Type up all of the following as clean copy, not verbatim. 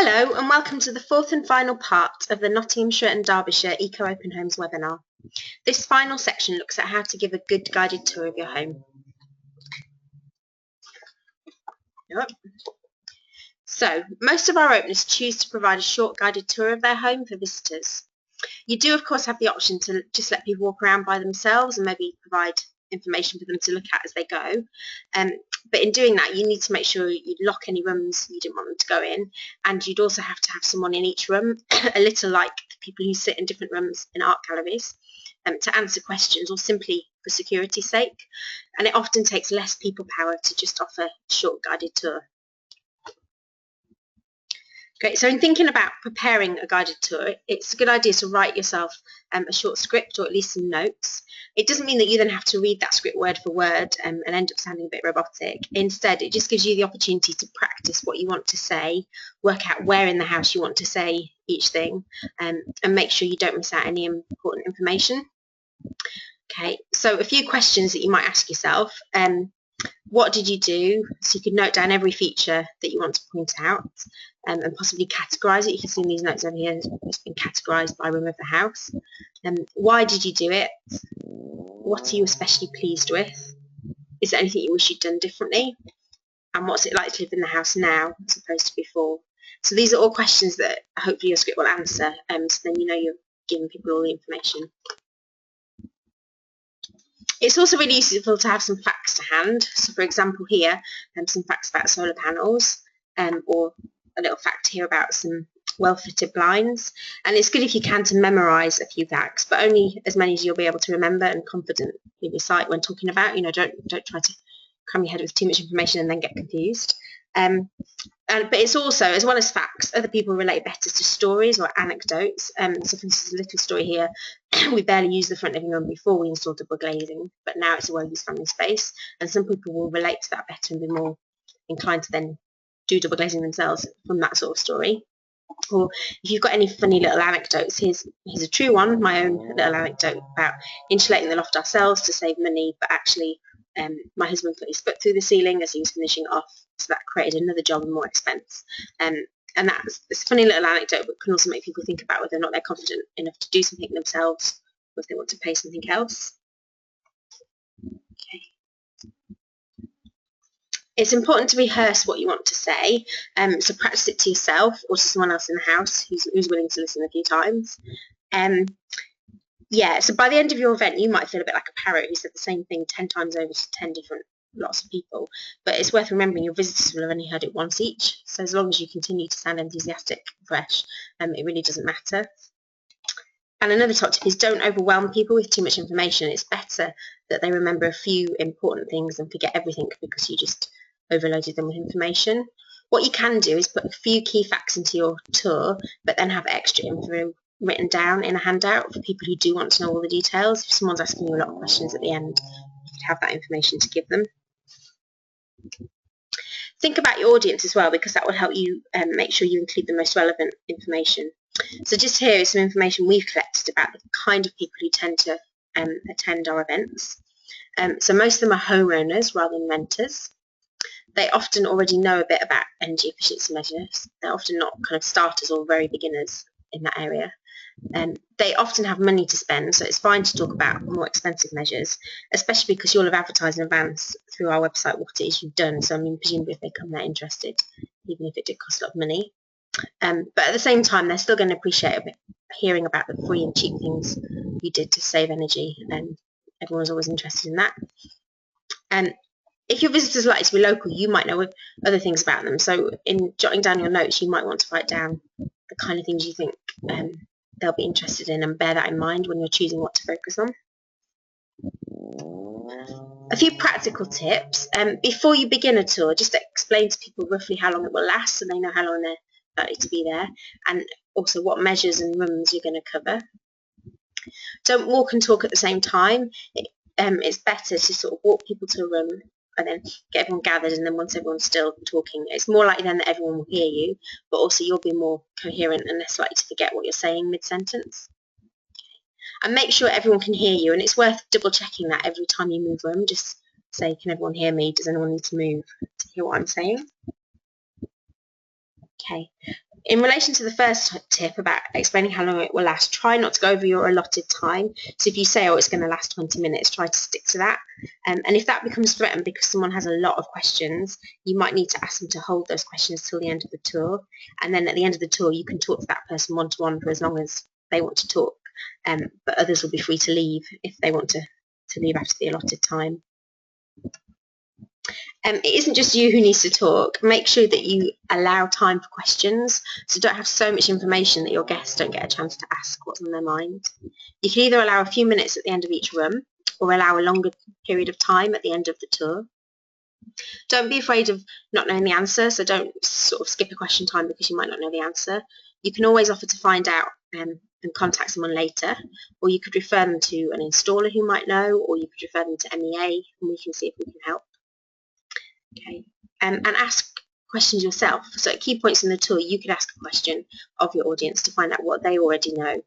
Hello and welcome to the fourth and final part of the Nottinghamshire and Derbyshire Eco Open Homes webinar. This final section looks at how to give a good guided tour of your home. So, most of our openers choose to provide a short guided tour of their home for visitors. You do of course have the option to just let people walk around by themselves and maybe provide information for them to look at as they go. But in doing that, you need to make sure you lock any rooms you didn't want them to go in, and you'd also have to have someone in each room, a little like people who sit in different rooms in art galleries, to answer questions or simply for security's sake. And it often takes less people power to just offer a short guided tour. Great, so in thinking about preparing a guided tour, it's a good idea to write yourself a short script or at least some notes. It doesn't mean that you then have to read that script word for word and end up sounding a bit robotic. Instead, it just gives you the opportunity to practice what you want to say, work out where in the house you want to say each thing, and make sure you don't miss out any important information. Okay, so a few questions that you might ask yourself. What did you do? So you could note down every feature that you want to point out and possibly categorise it. You can see in these notes over here, it's been categorised by room of the house. Why did you do it? What are you especially pleased with? Is there anything you wish you'd done differently? And what's it like to live in the house now as opposed to before? So these are all questions that hopefully your script will answer, so then you know you're giving people all the information. It's also really useful to have some facts to hand. So for example here, some facts about solar panels, or a little fact here about some well-fitted blinds. And it's good if you can to memorise a few facts, but only as many as you'll be able to remember and confidently recite when talking about. You know, don't try to cram your head with too much information and then get confused. But it's also, as well as facts, other people relate better to stories or anecdotes. So for instance, a little story here, we barely used the front living room before we installed double glazing, but now it's a well-used family space, and some people will relate to that better and be more inclined to then do double glazing themselves from that sort of story. Or if you've got any funny little anecdotes, here's a true one, my own little anecdote about insulating the loft ourselves to save money, but actually my husband put his foot through the ceiling as he was finishing off, so that created another job and more expense. And that's a funny little anecdote, but can also make people think about whether or not they're confident enough to do something themselves, or if they want to pay something else. Okay. It's important to rehearse what you want to say, so practice it to yourself or to someone else in the house who's willing to listen a few times. Yeah, so by the end of your event, you might feel a bit like a parrot who said the same thing 10 times over to 10 different lots of people. But it's worth remembering your visitors will have only heard it once each. So as long as you continue to sound enthusiastic and fresh, it really doesn't matter. And another top tip is don't overwhelm people with too much information. It's better that they remember a few important things and forget everything because you just overloaded them with information. What you can do is put a few key facts into your tour, but then have extra info written down in a handout for people who do want to know all the details. If someone's asking you a lot of questions at the end, you could have that information to give them. Think about your audience as well, because that will help you make sure you include the most relevant information. So just here is some information we've collected about the kind of people who tend to attend our events. So most of them are homeowners rather than renters. They often already know a bit about energy efficiency measures. They're often not kind of starters or very beginners in that area. They often have money to spend, so it's fine to talk about more expensive measures, especially because you'll have advertised in advance through our website what it is you've done. So I mean, presumably if they come, they're interested, even if it did cost a lot of money. But at the same time, they're still going to appreciate a bit hearing about the free and cheap things you did to save energy, and everyone's always interested in that. If your visitors are likely to be local, you might know other things about them. So in jotting down your notes, you might want to write down the kind of things you think they'll be interested in, and bear that in mind when you're choosing what to focus on. A few practical tips. Before you begin a tour, just explain to people roughly how long it will last so they know how long they're likely to be there, and also what measures and rooms you're going to cover. Don't walk and talk at the same time. It's better to sort of walk people to a room and then get everyone gathered, and then once everyone's still talking, it's more likely then that everyone will hear you, but also you'll be more coherent and less likely to forget what you're saying mid-sentence. And make sure everyone can hear you, and it's worth double checking that every time you move room. Just say, can everyone hear me? Does anyone need to move to hear what I'm saying? Okay. In relation to the first tip about explaining how long it will last, try not to go over your allotted time. So if you say, oh, it's going to last 20 minutes, try to stick to that. And if that becomes threatened because someone has a lot of questions, you might need to ask them to hold those questions till the end of the tour. And then at the end of the tour, you can talk to that person one-to-one for as long as they want to talk. But others will be free to leave if they want to leave after the allotted time. It isn't just you who needs to talk. Make sure that you allow time for questions, so don't have so much information that your guests don't get a chance to ask what's on their mind. You can either allow a few minutes at the end of each room or allow a longer period of time at the end of the tour. Don't be afraid of not knowing the answer, so don't sort of skip a question time because you might not know the answer. You can always offer to find out and contact someone later, or you could refer them to an installer who might know, or you could refer them to MEA and we can see if we can help. Okay, and ask questions yourself. So at key points in the tour, you could ask a question of your audience to find out what they already know.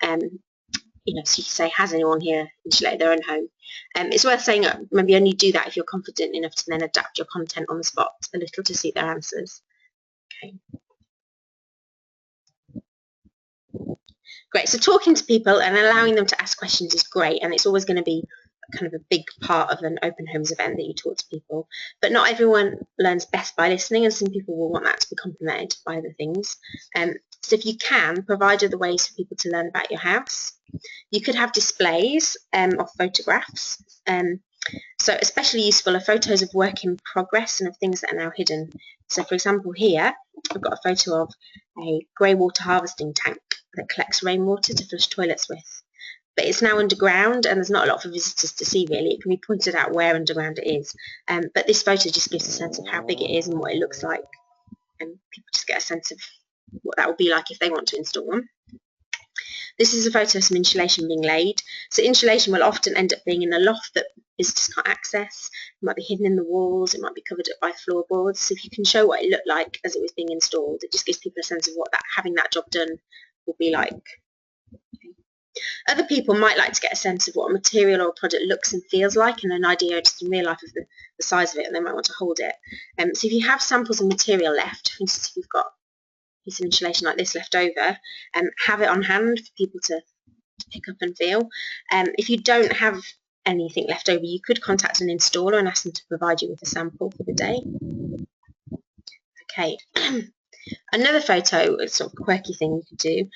You know, so you can say, has anyone here insulated their own home? It's worth saying maybe only do that if you're confident enough to then adapt your content on the spot a little to suit their answers. Okay. Great, so talking to people and allowing them to ask questions is great, and it's always going to be kind of a big part of an open homes event that you talk to people. But not everyone learns best by listening, and some people will want that to be complemented by other things. So if you can, provide other ways for people to learn about your house. You could have displays of photographs. So especially useful are photos of work in progress and of things that are now hidden. So for example here, I've got a photo of a grey water harvesting tank that collects rainwater to flush toilets with. But it's now underground and there's not a lot for visitors to see really. It can be pointed out where underground it is. But this photo just gives a sense of how big it is and what it looks like. And people just get a sense of what that will be like if they want to install them. This is a photo of some insulation being laid. So insulation will often end up being in a loft that visitors can't access. It might be hidden in the walls, it might be covered up by floorboards. So if you can show what it looked like as it was being installed, it just gives people a sense of what having that job done will be like. Other people might like to get a sense of what a material or a product looks and feels like and an idea just in real life of the size of it, and they might want to hold it. So if you have samples of material left, for instance if you've got a piece of insulation like this left over, have it on hand for people to pick up and feel. If you don't have anything left over, you could contact an installer and ask them to provide you with a sample for the day. Okay, another photo, a sort of quirky thing you could do,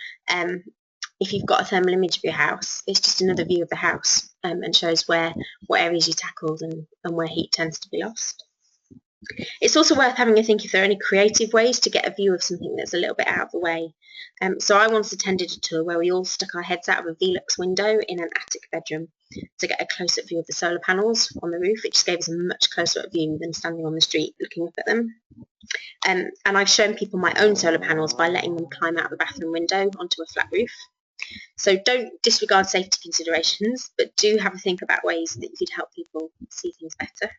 if you've got a thermal image of your house, it's just another view of the house and shows what areas you tackled and where heat tends to be lost. It's also worth having a think if there are any creative ways to get a view of something that's a little bit out of the way. So I once attended a tour where we all stuck our heads out of a Velux window in an attic bedroom to get a close-up view of the solar panels on the roof. It just gave us a much closer-up view than standing on the street looking up at them. And I've shown people my own solar panels by letting them climb out the bathroom window onto a flat roof. So don't disregard safety considerations, but do have a think about ways that you could help people see things better.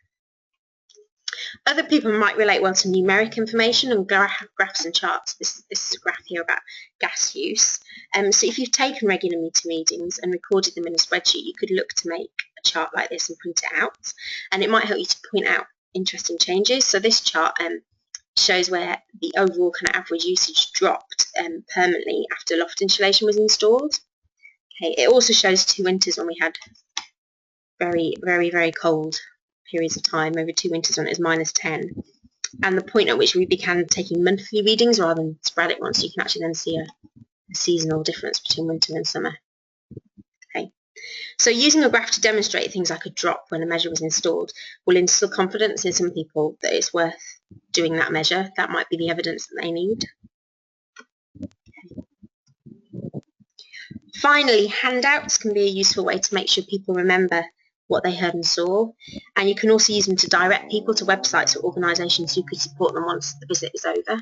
Other people might relate well to numeric information and graphs and charts. This is a graph here about gas use. So if you've taken regular meter readings and recorded them in a spreadsheet, you could look to make a chart like this and print it out. And it might help you to point out interesting changes. So this chart shows where the overall kind of average usage dropped permanently after loft insulation was installed. Okay, it also shows 2 winters when we had very, very, very cold periods of time, over 2 winters when it was -10, and the point at which we began taking monthly readings rather than sporadic ones, so you can actually then see a seasonal difference between winter and summer. Okay, so using a graph to demonstrate things like a drop when a measure was installed will instill confidence in some people that it's worth doing that measure. That might be the evidence that they need. Finally, handouts can be a useful way to make sure people remember what they heard and saw, and you can also use them to direct people to websites or organisations who could support them once the visit is over.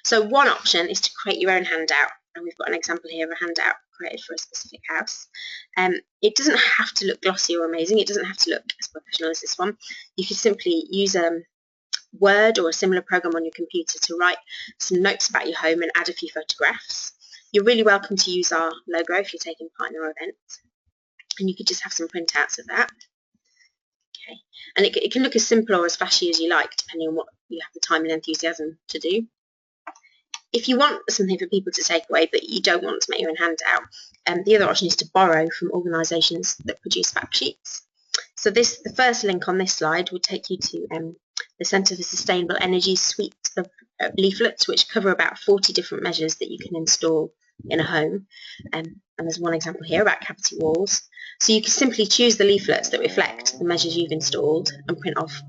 So one option is to create your own handout, and we've got an example here of a handout created for a specific house. It doesn't have to look glossy or amazing, it doesn't have to look as professional as this one. You could simply use Word or a similar program on your computer to write some notes about your home and add a few photographs. You're really welcome to use our logo if you're taking part in our event, and you could just have some printouts of that. Okay, and it can look as simple or as flashy as you like, depending on what you have the time and enthusiasm to do. If you want something for people to take away but you don't want to make your own handout, the other option is to borrow from organisations that produce fact sheets. So the first link on this slide would take you to the Centre for Sustainable Energy's suite of leaflets, which cover about 40 different measures that you can install in a home. And there's one example here about cavity walls. So you can simply choose the leaflets that reflect the measures you've installed and print off,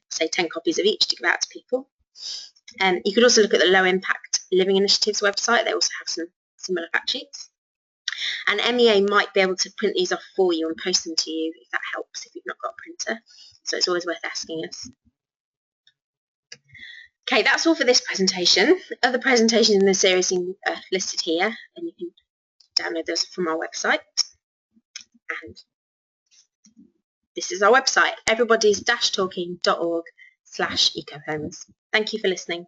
say, 10 copies of each to give out to people. You could also look at the Low Impact Living Initiative's website. They also have some similar fact sheets. And MEA might be able to print these off for you and post them to you if that helps, if you've not got a printer. So it's always worth asking us. Okay, that's all for this presentation. Other presentations in the series are listed here, and you can download those from our website. And this is our website, everybody's-talking.org/ecohomes. Thank you for listening.